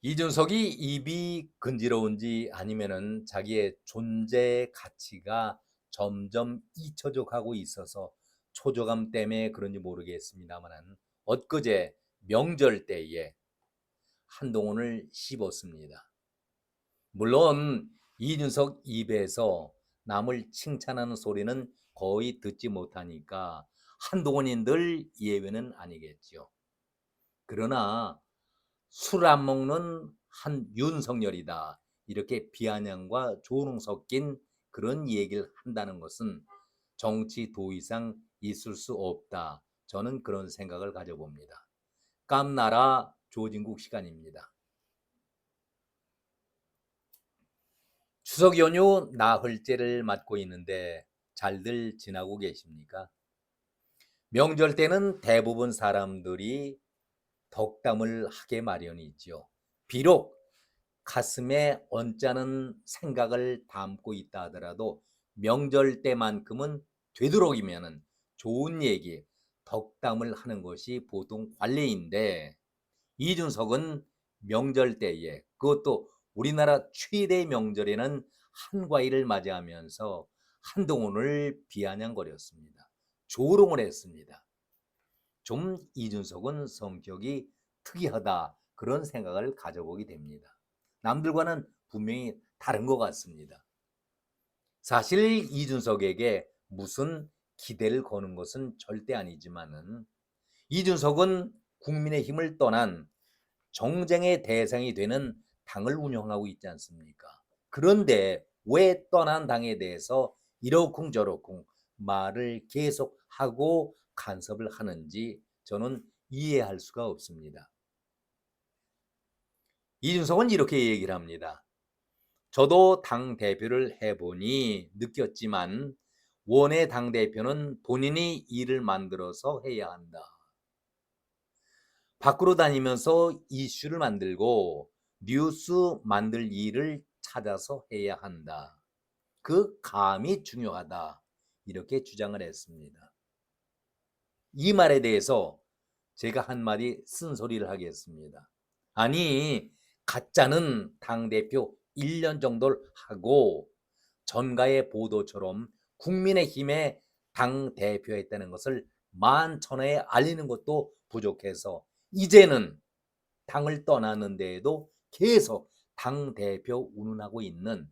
이준석이 입이 근지러운지 아니면은 자기의 존재 가치가 점점 잊혀져 가고 있어서 초조감 때문에 그런지 모르겠습니다만은 엊그제 명절 때에 한동훈을 씹었습니다. 물론 이준석 입에서 남을 칭찬하는 소리는 거의 듣지 못하니까 한동훈이 늘 예외는 아니겠죠. 그러나 술 안 먹는 한 윤석열이다. 이렇게 비아냥과 조롱 섞인 그런 얘기를 한다는 것은 정치 도의상 있을 수 없다. 저는 그런 생각을 가져봅니다. 깜나라 조진국 시간입니다. 추석 연휴 나흘째를 맞고 있는데 잘들 지나고 계십니까? 명절 때는 대부분 사람들이 덕담을 하게 마련이죠. 비록 가슴에 언짢은 생각을 담고 있다 하더라도 명절 때만큼은 되도록이면 좋은 얘기, 덕담을 하는 것이 보통 관례인데 이준석은 명절 때에 그것도 우리나라 최대 명절에는 한과일을 맞이하면서 한동훈을 비아냥거렸습니다. 조롱을 했습니다. 좀 이준석은 성격이 특이하다 그런 생각을 가져보게 됩니다. 남들과는 분명히 다른 것 같습니다. 사실 이준석에게 무슨 기대를 거는 것은 절대 아니지만은 이준석은 국민의힘을 떠난 정쟁의 대상이 되는 당을 운영하고 있지 않습니까? 그런데 왜 떠난 당에 대해서 이러쿵저러쿵 말을 계속하고 간섭을 하는지 저는 이해할 수가 없습니다. 이준석은 이렇게 얘기를 합니다. 저도 당대표를 해보니 느꼈지만 원외 당대표는 본인이 일을 만들어서 해야 한다. 밖으로 다니면서 이슈를 만들고 뉴스 만들 일을 찾아서 해야 한다. 그 감이 중요하다. 이렇게 주장을 했습니다. 이 말에 대해서 제가 한마디 쓴소리를 하겠습니다. 아니, 가짜는 당대표 1년 정도를 하고 전가의 보도처럼 국민의힘의 당대표했다는 것을 만천하에 알리는 것도 부족해서 이제는 당을 떠나는데에도 계속 당대표 운운하고 있는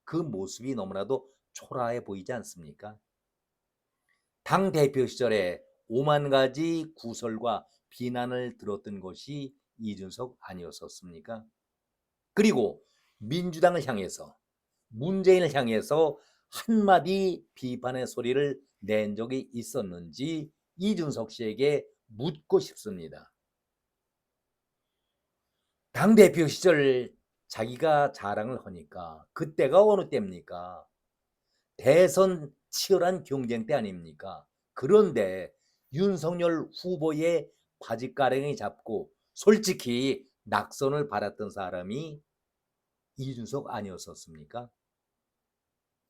그 모습이 너무나도 초라해 보이지 않습니까? 당대표 시절에 5만 가지 구설과 비난을 들었던 것이 이준석 아니었었습니까? 그리고 민주당을 향해서 문재인을 향해서 한마디 비판의 소리를 낸 적이 있었는지 이준석 씨에게 묻고 싶습니다. 당대표 시절 자기가 자랑을 하니까 그때가 어느 때입니까? 대선 치열한 경쟁 때 아닙니까? 그런데 윤석열 후보의 바지가랑이 잡고 솔직히 낙선을 받았던 사람이 이준석 아니었었습니까?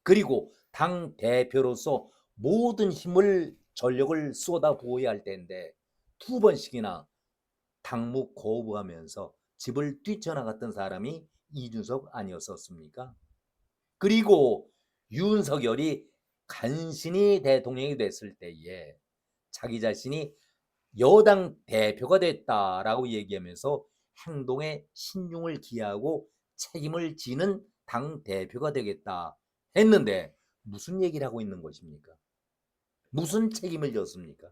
그리고 당 대표로서 모든 힘을 전력을 쏟아부어야 할 텐데 두 번씩이나 당무 거부하면서 집을 뛰쳐나갔던 사람이 이준석 아니었었습니까? 그리고 윤석열이 간신히 대통령이 됐을 때에 자기 자신이 여당 대표가 됐다라고 얘기하면서 행동에 신중을 기하고 책임을 지는 당 대표가 되겠다 했는데 무슨 얘기를 하고 있는 것입니까? 무슨 책임을 졌습니까?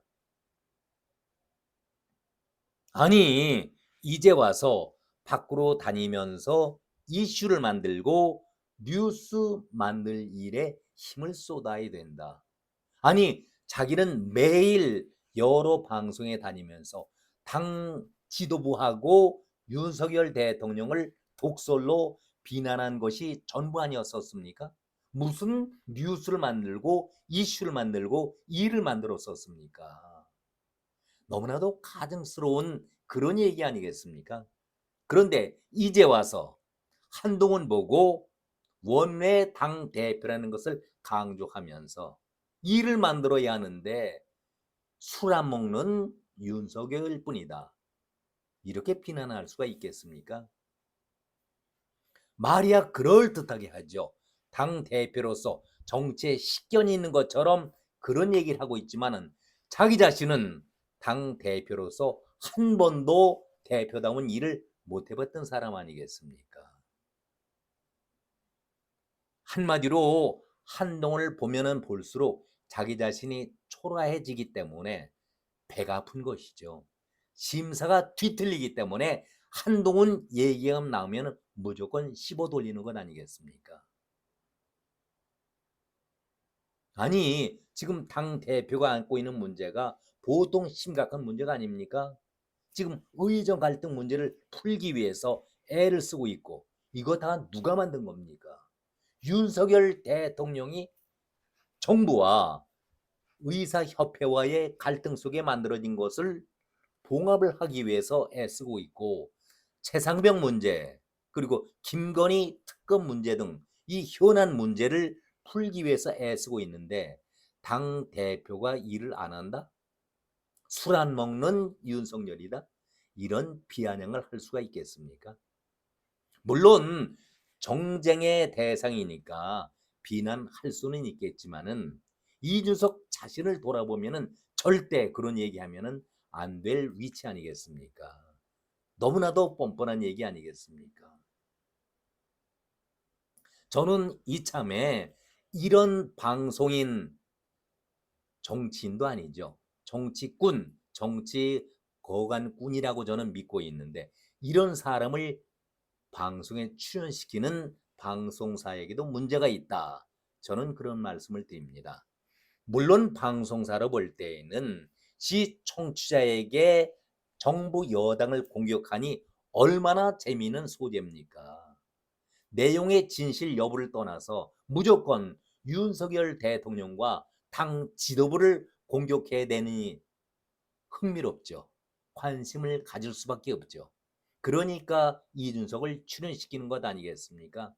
아니, 이제 와서 밖으로 다니면서 이슈를 만들고 뉴스 만들 일에 힘을 쏟아야 된다. 아니, 자기는 매일 여러 방송에 다니면서 당 지도부하고 윤석열 대통령을 독설로 비난한 것이 전부 아니었었습니까? 무슨 뉴스를 만들고 이슈를 만들고 일을 만들었었습니까? 너무나도 가증스러운 그런 얘기 아니겠습니까? 그런데 이제 와서 한동훈 보고 원외 당 대표라는 것을 강조하면서 일을 만들어야 하는데 술 안 먹는 윤석열 뿐이다. 이렇게 비난할 수가 있겠습니까? 말이야 그럴듯하게 하죠. 당대표로서 정치에 식견이 있는 것처럼 그런 얘기를 하고 있지만은 자기 자신은 당대표로서 한 번도 대표다운 일을 못 해봤던 사람 아니겠습니까? 한마디로 한동훈을 보면은 볼수록 자기 자신이 초라해지기 때문에 배가 아픈 것이죠. 심사가 뒤틀리기 때문에 한동훈 얘기가 나오면 무조건 씹어 돌리는 것 아니겠습니까? 아니, 지금 당 대표가 안고 있는 문제가 보통 심각한 문제가 아닙니까? 지금 의정 갈등 문제를 풀기 위해서 애를 쓰고 있고, 이거 다 누가 만든 겁니까? 윤석열 대통령이 정부와 의사협회와의 갈등 속에 만들어진 것을 봉합을 하기 위해서 애쓰고 있고, 최상병 문제 그리고 김건희 특검 문제 등 이 현안 문제를 풀기 위해서 애쓰고 있는데 당 대표가 일을 안 한다? 술 안 먹는 윤석열이다? 이런 비아냥을 할 수가 있겠습니까? 물론 정쟁의 대상이니까 비난할 수는 있겠지만은 이준석 자신을 돌아보면은 절대 그런 얘기하면은 안 될 위치 아니겠습니까? 너무나도 뻔뻔한 얘기 아니겠습니까? 저는 이참에 이런 방송인, 정치인도 아니죠. 정치꾼, 정치 거간꾼이라고 저는 믿고 있는데 이런 사람을 방송에 출연시키는 방송사에게도 문제가 있다. 저는 그런 말씀을 드립니다. 물론 방송사로 볼 때에는 시청자에게 정부 여당을 공격하니 얼마나 재미있는 소재입니까? 내용의 진실 여부를 떠나서 무조건 윤석열 대통령과 당 지도부를 공격해야 되니 흥미롭죠. 관심을 가질 수밖에 없죠. 그러니까 이준석을 출연시키는 것 아니겠습니까?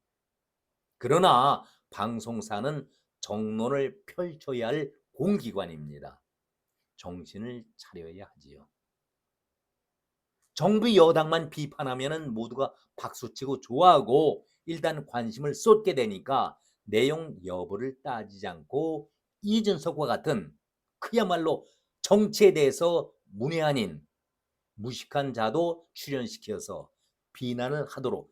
그러나 방송사는 정론을 펼쳐야 할 공기관입니다. 정신을 차려야 하지요. 정부 여당만 비판하면 모두가 박수치고 좋아하고 일단 관심을 쏟게 되니까 내용 여부를 따지지 않고 이준석과 같은 그야말로 정치에 대해서 문외한인 무식한 자도 출연시켜서 비난을 하도록.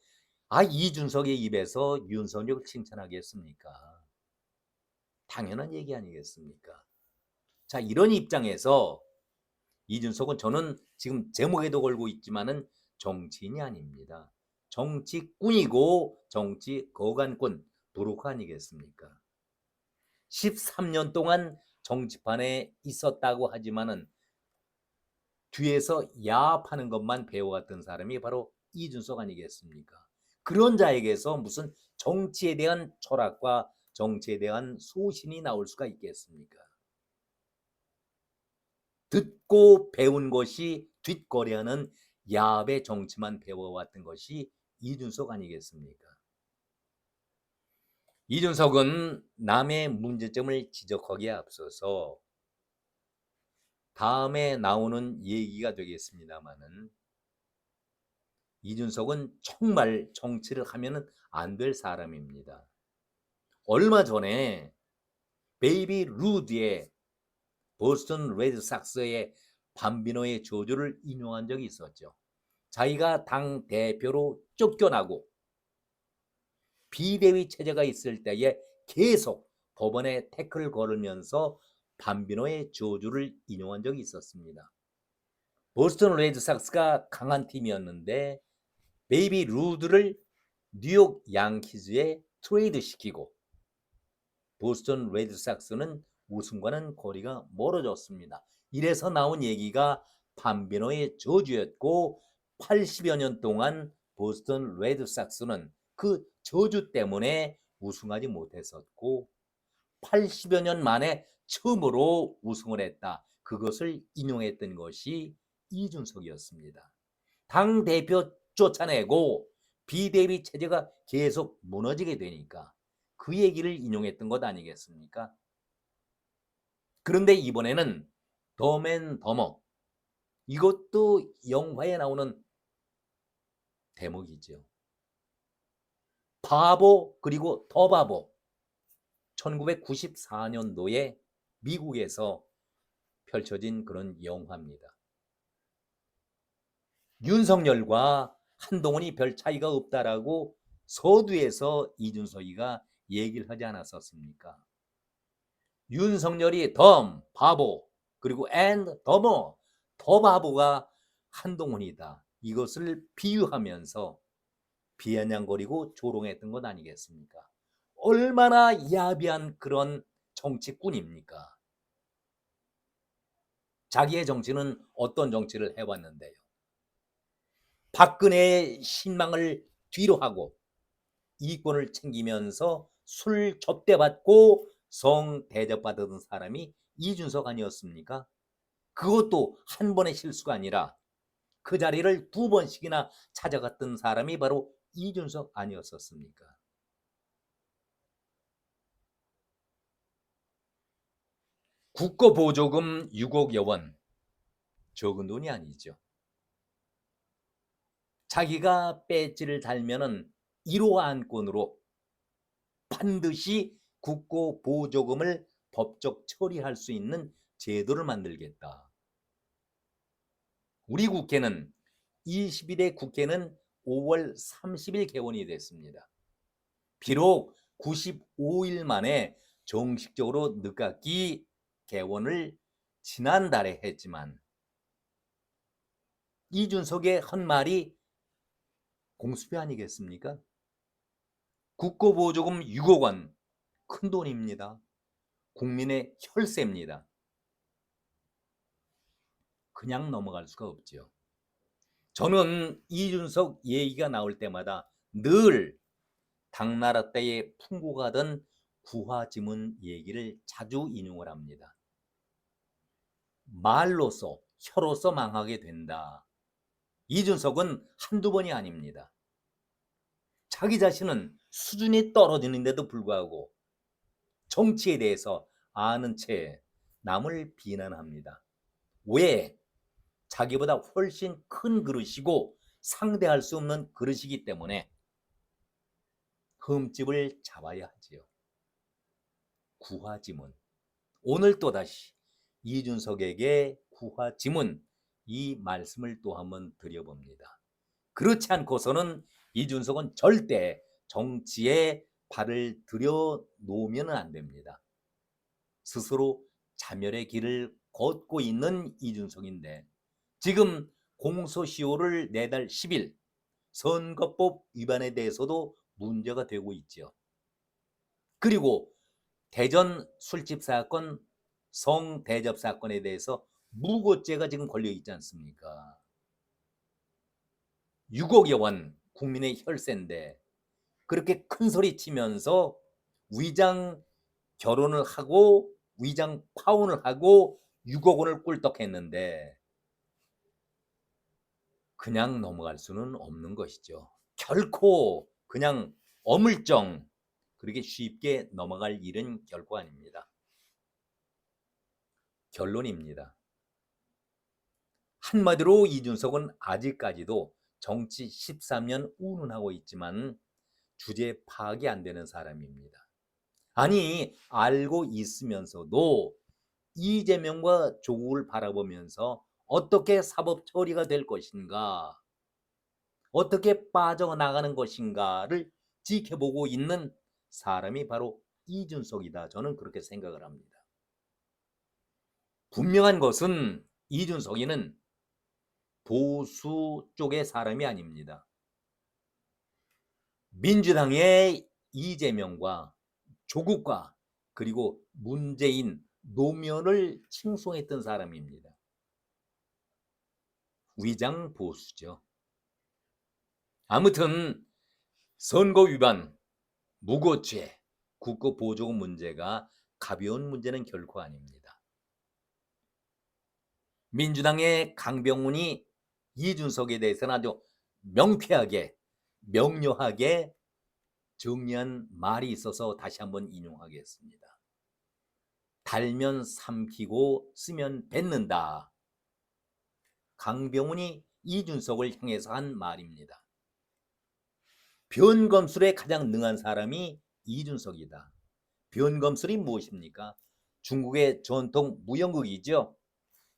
이준석의 입에서 윤석열을 칭찬하겠습니까? 당연한 얘기 아니겠습니까? 자, 이런 입장에서 이준석은 저는 지금 제목에도 걸고 있지만은 정치인이 아닙니다. 정치꾼이고 정치 거간꾼 부르크 아니겠습니까? 13년 동안 정치판에 있었다고 하지만은 뒤에서 야합하는 것만 배워왔던 사람이 바로 이준석 아니겠습니까? 그런 자에게서 무슨 정치에 대한 철학과 정치에 대한 소신이 나올 수가 있겠습니까? 듣고 배운 것이 뒷거래하는 야합의 정치만 배워왔던 것이 이준석 아니겠습니까? 이준석은 남의 문제점을 지적하기에 앞서서 다음에 나오는 얘기가 되겠습니다마는 이준석은 정말 정치를 하면 안 될 사람입니다. 얼마 전에 베이비 루드의 보스턴 레드삭스의 밤비노의 저주를 인용한 적이 있었죠. 자기가 당 대표로 쫓겨나고 비대위 체제가 있을 때에 계속 법원에 태클을 걸으면서 밤비노의 저주를 인용한 적이 있었습니다. 보스턴 레드삭스가 강한 팀이었는데 베이비 루드를 뉴욕 양키즈에 트레이드 시키고 보스턴 레드삭스는 우승과는 거리가 멀어졌습니다. 이래서 나온 얘기가 밤비노의 저주였고 80여 년 동안 보스턴 레드삭스는 그 저주 때문에 우승하지 못했었고 80여 년 만에 처음으로 우승을 했다. 그것을 인용했던 것이 이준석이었습니다. 당 대표 쫓아내고 비대위 체제가 계속 무너지게 되니까 그 얘기를 인용했던 것 아니겠습니까? 그런데 이번에는 더맨더머, 이것도 영화에 나오는 대목이죠. 바보 그리고 더 바보. 1994년도에 미국에서 펼쳐진 그런 영화입니다. 윤석열과 한동훈이 별 차이가 없다라고 서두에서 이준석이가 얘기를 하지 않았었습니까? 윤석열이 더 바보 그리고 and 더 바보가 한동훈이다. 이것을 비유하면서 비아냥거리고 조롱했던 것 아니겠습니까? 얼마나 야비한 그런 정치꾼입니까? 자기의 정치는 어떤 정치를 해왔는데요. 박근혜의 신망을 뒤로 하고 이권을 챙기면서 술 접대받고 성 대접받은 사람이 이준석 아니었습니까? 그것도 한 번의 실수가 아니라 그 자리를 두 번씩이나 찾아갔던 사람이 바로 이준석 아니었었습니까? 국고보조금 6억여 원, 적은 돈이 아니죠. 자기가 배지를 달면은 1호 안건으로 반드시 국고보조금을 법적 처리할 수 있는 제도를 만들겠다. 우리 국회는 21대 국회는 5월 30일 개원이 됐습니다. 비록 95일 만에 정식적으로 늦깎이 개원을 지난달에 했지만 이준석의 한 말이 공수표 아니겠습니까? 국고보조금 6억 원, 큰 돈입니다. 국민의 혈세입니다. 그냥 넘어갈 수가 없죠. 저는 이준석 얘기가 나올 때마다 늘 당나라 때에 풍고가던 구화지문 얘기를 자주 인용을 합니다. 말로써 혀로써 망하게 된다. 이준석은 한두 번이 아닙니다. 자기 자신은 수준이 떨어지는데도 불구하고 정치에 대해서 아는 채 남을 비난합니다. 왜? 자기보다 훨씬 큰 그릇이고 상대할 수 없는 그릇이기 때문에 흠집을 잡아야 하지요. 구화지문. 오늘 또다시 이준석에게 구화지문 이 말씀을 또 한번 드려봅니다. 그렇지 않고서는 이준석은 절대 정치에 발을 들여 놓으면 안 됩니다. 스스로 자멸의 길을 걷고 있는 이준석인데 지금 공소시효를 내달 10일 선거법 위반에 대해서도 문제가 되고 있죠. 그리고 대전 술집 사건, 성대접 사건에 대해서 무고죄가 지금 걸려 있지 않습니까? 6억여 원 국민의 혈세인데 그렇게 큰 소리 치면서 위장 결혼을 하고 위장 파혼을 하고 6억 원을 꿀떡했는데 그냥 넘어갈 수는 없는 것이죠. 결코 그냥 어물쩡 그렇게 쉽게 넘어갈 일은 결코 아닙니다. 결론입니다. 한마디로 이준석은 아직까지도 정치 13년 운운하고 있지만 주제 파악이 안 되는 사람입니다. 아니 알고 있으면서도 이재명과 조국을 바라보면서 어떻게 사법 처리가 될 것인가, 어떻게 빠져나가는 것인가를 지켜보고 있는 사람이 바로 이준석이다. 저는 그렇게 생각을 합니다. 분명한 것은 이준석이는 보수 쪽의 사람이 아닙니다. 민주당의 이재명과 조국과 그리고 문재인 노무현을 칭송했던 사람입니다. 위장 보수죠. 아무튼 선거 위반, 무고죄, 국고보조금 문제가 가벼운 문제는 결코 아닙니다. 민주당의 강병훈이 이준석에 대해서는 아주 명쾌하게 명료하게 정리한 말이 있어서 다시 한번 인용하겠습니다. 달면 삼키고 쓰면 뱉는다. 강병훈이 이준석을 향해서 한 말입니다. 변검술에 가장 능한 사람이 이준석이다. 변검술이 무엇입니까? 중국의 전통 무용극이죠.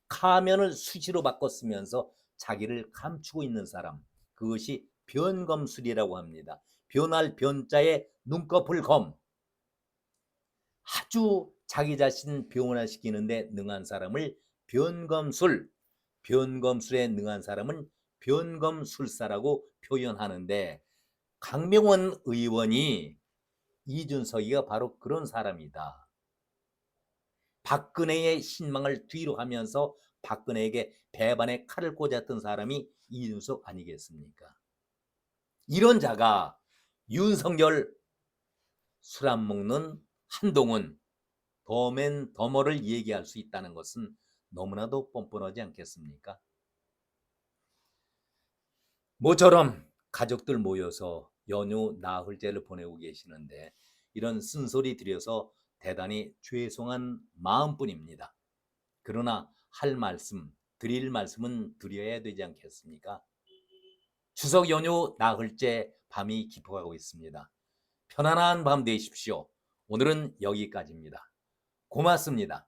가면을 수시로 바꿔 쓰면서 자기를 감추고 있는 사람, 그것이 변검술이라고 합니다. 변할 변자에 눈꺼풀 검, 아주 자기 자신 변화시키는데 능한 사람을 변검술, 변검술에 능한 사람은 변검술사라고 표현하는데, 강명원 의원이 이준석이가 바로 그런 사람이다. 박근혜의 신망을 뒤로 하면서 박근혜에게 배반의 칼을 꽂았던 사람이 이준석 아니겠습니까? 이런 자가 윤석열, 술 안 먹는 한동훈, 더맨 더머를 얘기할 수 있다는 것은 너무나도 뻔뻔하지 않겠습니까? 모처럼 가족들 모여서 연휴 나흘째를 보내고 계시는데 이런 쓴소리 드려서 대단히 죄송한 마음뿐입니다. 그러나 할 말씀, 드릴 말씀은 드려야 되지 않겠습니까? 추석 연휴 나흘째 밤이 깊어가고 있습니다. 편안한 밤 되십시오. 오늘은 여기까지입니다. 고맙습니다.